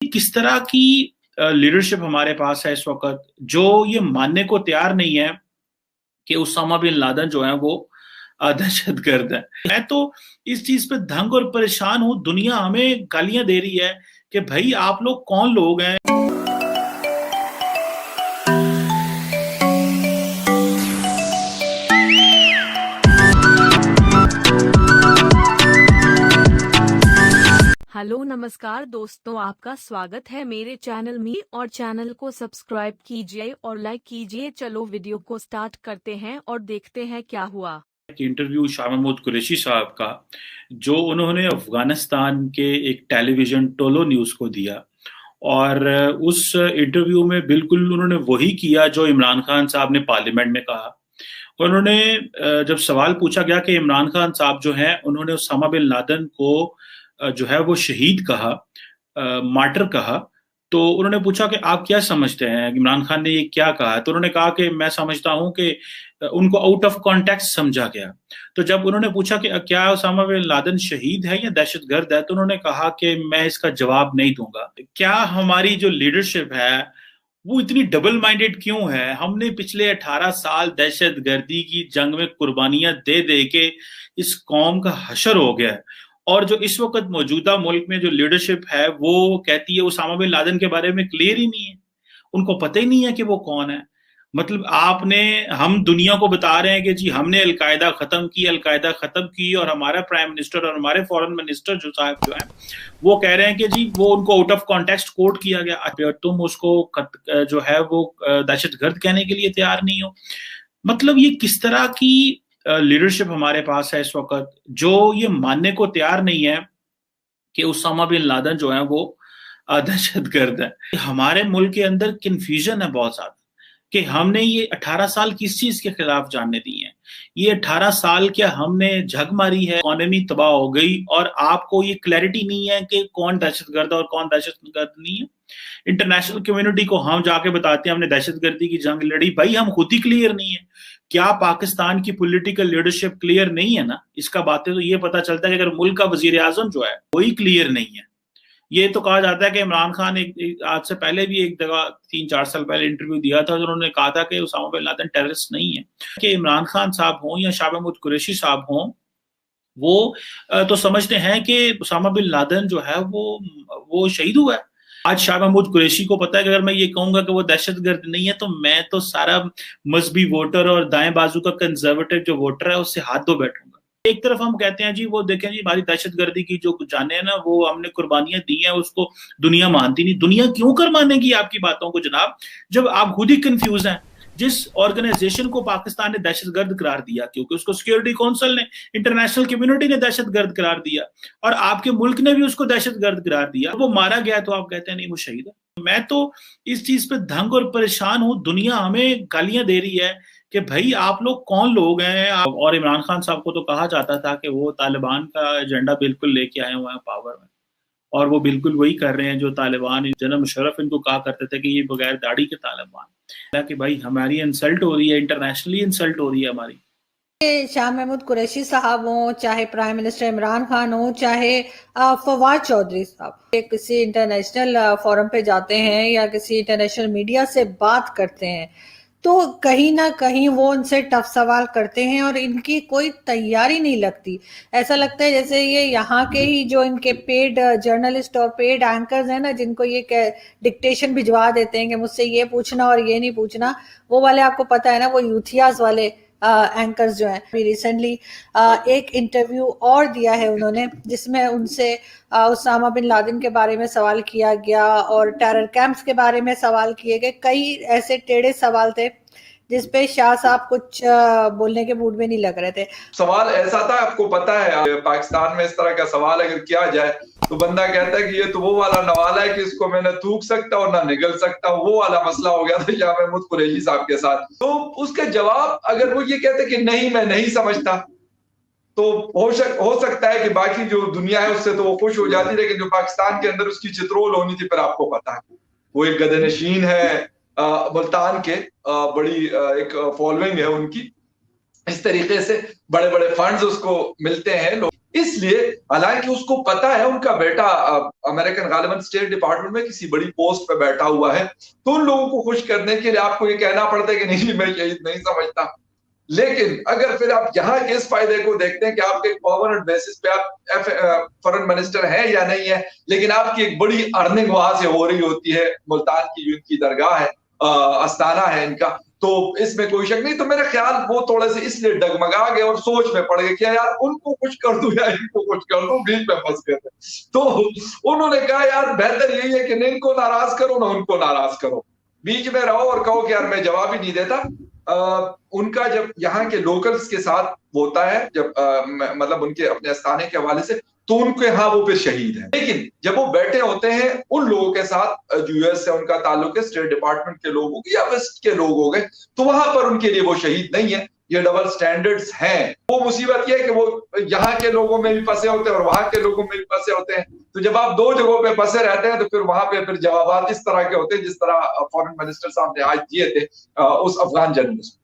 किस तरह की लीडरशिप हमारे पास है इस वक्त जो ये मानने को तैयार नहीं है कि उसामा बिन लादेन जो है वो दहशत गर्द है। मैं तो इस चीज पे दंग और परेशान हूं। दुनिया हमें गालियां दे रही है कि भाई आप लोग कौन लोग हैं। हेलो नमस्कार दोस्तों, आपका स्वागत है मेरे चैनल में और चैनल को सब्सक्राइब कीजिए और लाइक कीजिए। चलो वीडियो को स्टार्ट करते हैं और देखते हैं क्या हुआ। इंटरव्यू शाह महमूद कुरैशी साहब का जो उन्होंने अफगानिस्तान के एक टेलीविजन टोलो न्यूज को दिया, और उस इंटरव्यू में बिल्कुल उन्होंने वही किया जो इमरान खान साहब ने पार्लियामेंट में कहा। उन्होंने जब सवाल पूछा गया कि इमरान खान साहब जो हैं उन्होंने उसामा बिन लादेन को जो है वो शहीद कहा, मार्टर कहा, तो उन्होंने पूछा कि आप क्या समझते हैं इमरान खान ने ये क्या कहा है। तो उन्होंने कहा कि मैं समझता हूं कि उनको आउट ऑफ कॉन्टेक्स्ट समझा गया। तो जब उन्होंने पूछा कि क्या उसामा बिन लादेन शहीद है या दहशतगर्द है, तो उन्होंने कहा कि मैं इसका जवाब नहीं दूंगा। क्या हमारी जो लीडरशिप है वो इतनी डबल माइंडेड क्यों है? हमने पिछले 18 साल दहशतगर्दी की जंग में कुर्बानियां दे दे के इस कौम का हशर हो गया है, और जो इस वक्त मौजूदा मुल्क में जो लीडरशिप है वो कहती है उसामा बिन लादेन के बारे में क्लियर ही नहीं है, उनको पता ही नहीं है कि वो कौन है। मतलब हम दुनिया को बता रहे हैं कि जी हमने अलकायदा खत्म की, और हमारा प्राइम मिनिस्टर और हमारे फॉरेन मिनिस्टर जो साहब जो है वो कह रहे हैं कि जी वो उनको आउट ऑफ कॉन्टेक्स्ट कोट किया गया, तुम उसको जो है वो दहशतगर्द कहने के लिए तैयार नहीं हो। मतलब ये किस तरह की लीडरशिप हमारे पास है इस वक्त जो ये मानने को तैयार नहीं है कि उसामा बिन लादेन जो है वो दहशतगर्द है। हमारे मुल्क के अंदर कंफ्यूजन है बहुत ज्यादा कि हमने ये 18 साल किस चीज के खिलाफ जानने दिए हैं। ये 18 साल क्या हमने झग मारी है, इकोनॉमी तबाह हो गई, और आपको ये क्लैरिटी नहीं है कि कौन दहशतगर्द और कौन दहशतगर्द नहीं है। इंटरनेशनल कम्युनिटी को हम जाके बताते हैं हमने दहशतगर्दी की जंग लड़ी, भाई हम खुद ही क्लियर नहीं है। क्या पाकिस्तान की पॉलिटिकल लीडरशिप क्लियर नहीं है ना? इसका बातें तो ये पता चलता है कि अगर मुल्क का वजीर आजम जो है वही क्लियर नहीं है। ये तो कहा जाता है कि इमरान खान आज से पहले भी एक जगह 3-4 साल पहले इंटरव्यू दिया था, उन्होंने कहा था कि उसामा बिन लादेन टेररिस्ट नहीं है। कि इमरान खान साहब हों या शाह महमूद कुरैशी साहब हों, वो तो समझते हैं कि उसामा बिन लादेन जो है वो शहीद हुआ है। आज शाह महमूद कुरैशी को पता है कि अगर मैं ये कहूंगा कि वो दहशतगर्द नहीं है तो मैं तो सारा मजहबी वोटर और दाएं बाजू का कंजर्वेटिव जो वोटर है उससे हाथ धो बैठूंगा। एक तरफ हम कहते हैं जी वो देखें जी हमारी दहशतगर्दी की जो जाने हैं ना वो हमने कुर्बानियां दी हैं, उसको दुनिया मानती नहीं। दुनिया क्यों कर मानेगी आपकी बातों को जनाब, जब आप खुद ही कंफ्यूज हैं। जिस ऑर्गेनाइजेशन को पाकिस्तान ने दहशतगर्द करार दिया क्योंकि उसको सिक्योरिटी काउंसिल ने, इंटरनेशनल कम्युनिटी ने दहशतगर्द करार दिया, और आपके मुल्क ने भी उसको दहशतगर्द करार दिया, वो मारा गया तो आप कहते हैं नहीं वो शहीद है। मैं तो इस चीज पे दंग और परेशान हूं। दुनिया हमें गालियां दे रही है कि भाई आप लोग कौन लोग हैं। और इमरान खान साहब को तो कहा जाता था कि वो तालिबान का एजेंडा बिल्कुल लेके आए हुए हैं पावर में, और वो बिल्कुल वही कर रहे हैं जो तालिबान, जनरल मुशर्रफ इनको कहा करते थे कि ये बगैर दाढ़ी के तालिबान। कि भाई हमारी इंसल्ट हो रही है, इंटरनेशनली इंसल्ट हो रही है हमारी। शाह महमूद कुरैशी साहब हों, चाहे प्राइम मिनिस्टर इमरान खान हो, चाहे फवाद चौधरी साहब किसी इंटरनेशनल फोरम पे जाते हैं या किसी इंटरनेशनल मीडिया से बात करते हैं तो कहीं ना कहीं वो उनसे टफ सवाल करते हैं और इनकी कोई तैयारी नहीं लगती। ऐसा लगता है जैसे ये यहाँ के ही जो इनके पेड जर्नलिस्ट और पेड एंकर्स हैं ना, जिनको ये डिक्टेशन भिजवा देते हैं कि मुझसे ये पूछना और ये नहीं पूछना, वो वाले आपको पता है ना, वो यूथियाज वाले एंकर्स जो हैं। रिसेंटली एक इंटरव्यू और दिया है उन्होंने जिसमें उनसे उसामा बिन लादेन के बारे में सवाल किया गया और टेरर कैंप्स के बारे में सवाल किए गए। कई ऐसे टेढ़े सवाल थे जिसपे शाह साहब कुछ बोलने के मूड में नहीं लग रहे थे। सवाल ऐसा था, आपको पता है पाकिस्तान में इस तरह का सवाल अगर किया जाए तो बंदा कहता है कि ये तो वो वाला नवाला है कि इसको मैं न थूक सकता और ना निगल सकता, वो वाला मसला हो गया था शाह महमूद कुरैशी साहब के साथ। तो उसका जवाब अगर वो ये कहते कि नहीं मैं नहीं समझता तो हो सकता है कि बाकी जो दुनिया है उससे तो वो खुश हो जाती, लेकिन जो पाकिस्तान के अंदर उसकी चित्रोल होनी थी, फिर आपको पता है वो एक गदनशीन है, मुल्तान के बड़ी एक फॉलोइंग है उनकी, इस तरीके से बड़े बड़े फंड्स उसको मिलते हैं। लोग اس لیے حالانکہ اس کو پتا ہے ان کا بیٹا امریکن غالباً اسٹیٹ ڈپارٹمنٹ میں کسی بڑی پوسٹ پہ بیٹھا ہوا ہے، تو ان لوگوں کو خوش کرنے کے لیے آپ کو یہ کہنا پڑتا ہے کہ نہیں میں شہید نہیں سمجھتا. لیکن اگر پھر آپ یہاں کے اس فائدے کو دیکھتے ہیں کہ آپ کے پرماننٹ بیسس پہ آپ فارن منسٹر ہیں یا نہیں ہے، لیکن آپ کی ایک بڑی ارننگ وہاں سے ہو رہی ہوتی ہے، ملتان کی جو ان کی درگاہ ہے، استانہ ہے ان کا، تو اس میں کوئی شک نہیں. تو میرا خیال وہ تھوڑے سے اس لیے ڈگمگا گئے اور سوچ میں پڑ گئے کہ یار ان کو کچھ کر دوں یا ان کو کچھ کر دوں، بیچ میں پھنس گئے تھے. تو انہوں نے کہا یار بہتر یہی ہے کہ نہ ان کو ناراض کرو نہ ان کو ناراض کرو، بیچ میں رہو اور کہو کہ یار میں جواب ہی نہیں دیتا. ان کا جب یہاں کے لوکلز کے ساتھ ہوتا ہے، جب مطلب ان کے اپنے استانے کے حوالے سے، تو ان کے ہاں وہ پھر شہید ہیں. لیکن جب وہ بیٹھے ہوتے ہیں ان لوگوں کے ساتھ جو یو ایس سے ان کا تعلق ہے، اسٹیٹ ڈپارٹمنٹ کے لوگ ہو گئے یا ویسٹ کے لوگ ہو گئے، تو وہاں پر ان کے لیے وہ شہید نہیں ہے. یہ ڈبل سٹینڈرڈز ہیں. وہ مصیبت یہ ہے کہ وہ یہاں کے لوگوں میں بھی پھنسے ہوتے ہیں اور وہاں کے لوگوں میں بھی پھنسے ہوتے ہیں. تو جب آپ دو جگہوں پہ پھنسے رہتے ہیں تو پھر وہاں پہ پھر جوابات اس طرح کے ہوتے ہیں جس طرح فارن منسٹر صاحب نے آج دیے تھے اس افغان جرنلسٹ.